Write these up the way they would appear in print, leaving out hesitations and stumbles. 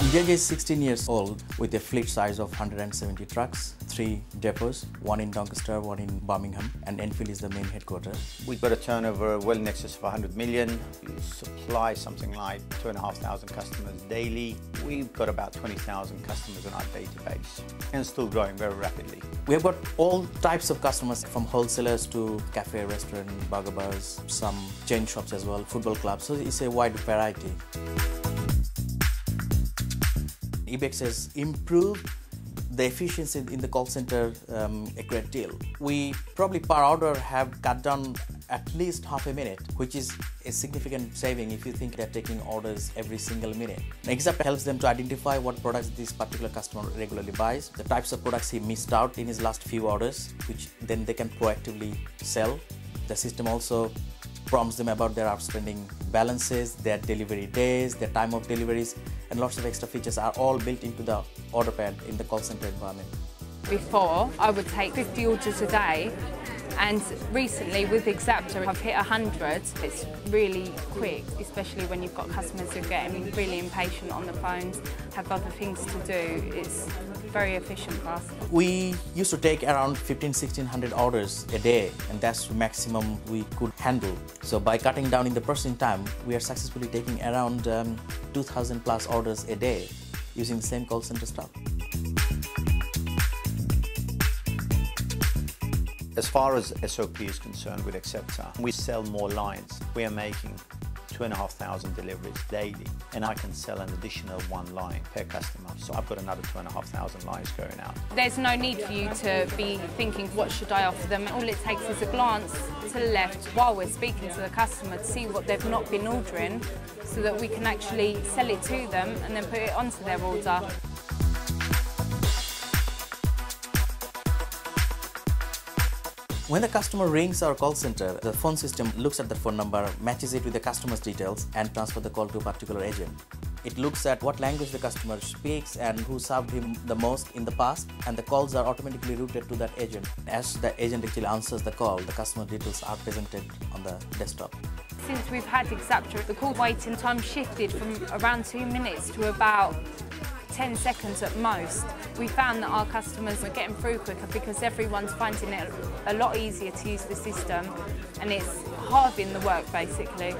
eBECS is 16 years old with a fleet size of 170 trucks, 3 depots, one in Doncaster, one in Birmingham, and Enfield is the main headquarters. We've got a turnover well in excess of 100 million. We supply something like 2,500 customers daily. We've got about 20,000 customers on our database and still growing very rapidly. We have got all types of customers from wholesalers to cafe, restaurant, burger bars, some chain shops as well, football clubs, so it's a wide variety. eBECS has improved the efficiency in the call center a great deal. We probably per order have cut down at least half a minute, which is a significant saving if you think they're taking orders every single minute. eXact helps them to identify what products this particular customer regularly buys, the types of products he missed out in his last few orders, which then they can proactively sell. The system also prompts them about their outstanding balances, their delivery days, their time of deliveries, and lots of extra features are all built into the order pad in the call center environment. Before, I would take 50 orders a day, and recently with eXact I've hit 100. It's really quick, especially when you've got customers who are getting really impatient on the phones, have other things to do. It's very efficient for us. We used to take around 1,500–1,600 orders a day, and that's the maximum we could handle. So by cutting down in the processing time, we are successfully taking around 2,000 plus orders a day using the same call center staff. As far as SOP is concerned with eXact, we sell more lines. We are making 2,500 deliveries daily, and I can sell an additional 1 line per customer. So I've got another 2,500 lines going out. There's no need for you to be thinking, what should I offer them? All it takes is a glance to the left while we're speaking to the customer to see what they've not been ordering, so that we can actually sell it to them and then put it onto their order. When the customer rings our call center, the phone system looks at the phone number, matches it with the customer's details, and transfers the call to a particular agent. It looks at what language the customer speaks and who served him the most in the past, and the calls are automatically routed to that agent. As the agent actually answers the call, the customer details are presented on the desktop. Since we've had eXact, the call waiting time shifted from around 2 minutes to about 10 seconds at most. We found that our customers are getting through quicker because everyone's finding it a lot easier to use the system, and it's halving the work basically.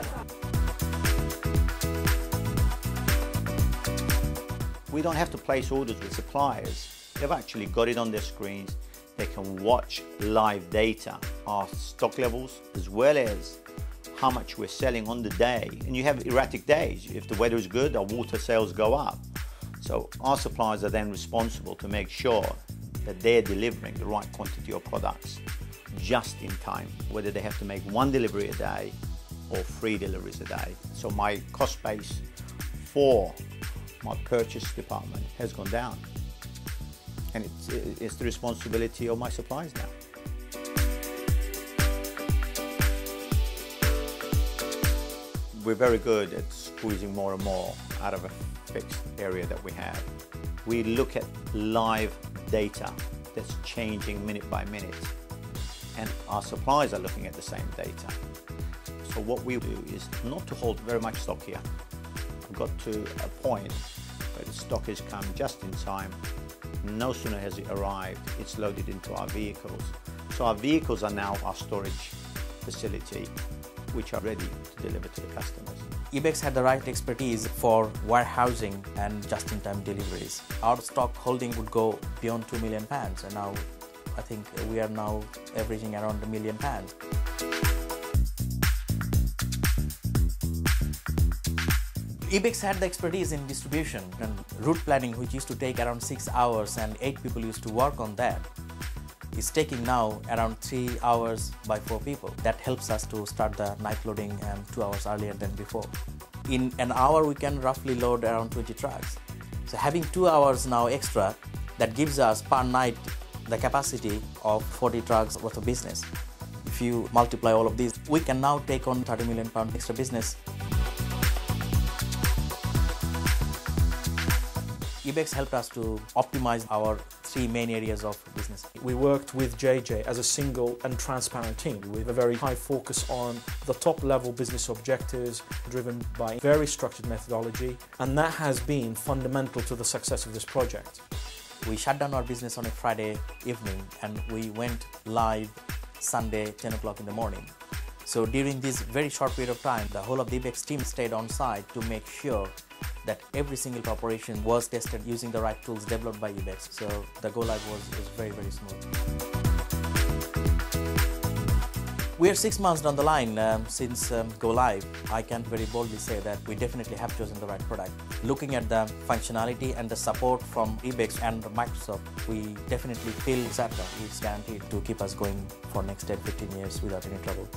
We don't have to place orders with suppliers. They've actually got it on their screens. They can watch live data, our stock levels, as well as how much we're selling on the day. And you have erratic days. If the weather is good, our water sales go up. So our suppliers are then responsible to make sure that they're delivering the right quantity of products just in time, whether they have to make 1 delivery a day or 3 deliveries a day. So my cost base for my purchase department has gone down, and it's the responsibility of my suppliers now. We're very good at squeezing more and more out of a fixed area that we have. We look at live data that's changing minute by minute, and our suppliers are looking at the same data. So what we do is not to hold very much stock here. We've got to a point where the stock has come just in time. No sooner has it arrived, it's loaded into our vehicles. So our vehicles are now our storage facility, which are ready to deliver to the customers. eBECS had the right expertise for warehousing and just-in-time deliveries. Our stock holding would go beyond 2 million pounds, and now I think we are now averaging around 1 million pounds. eBECS had the expertise in distribution and route planning, which used to take around 6 hours, and 8 people used to work on that. It's taking now around 3 hours by 4 people. That helps us to start the night loading 2 hours earlier than before. In an hour, we can roughly load around 20 trucks. So having 2 hours now extra, that gives us per night the capacity of 40 trucks worth of business. If you multiply all of these, we can now take on £30 million extra business. eBECS helped us to optimize our three main areas of business. We worked with JJ as a single and transparent team. We have a very high focus on the top level business objectives driven by very structured methodology, and that has been fundamental to the success of this project. We shut down our business on a Friday evening and we went live Sunday 10 o'clock in the morning. So during this very short period of time, the whole of the eBECS team stayed on site to make sure that every single operation was tested using the right tools developed by eBECS. So the go live was very, very smooth. We are 6 months down the line since go live. I can very boldly say that we definitely have chosen the right product. Looking at the functionality and the support from eBECS and Microsoft, we definitely feel that it's guaranteed to keep us going for next 10-15 years without any trouble.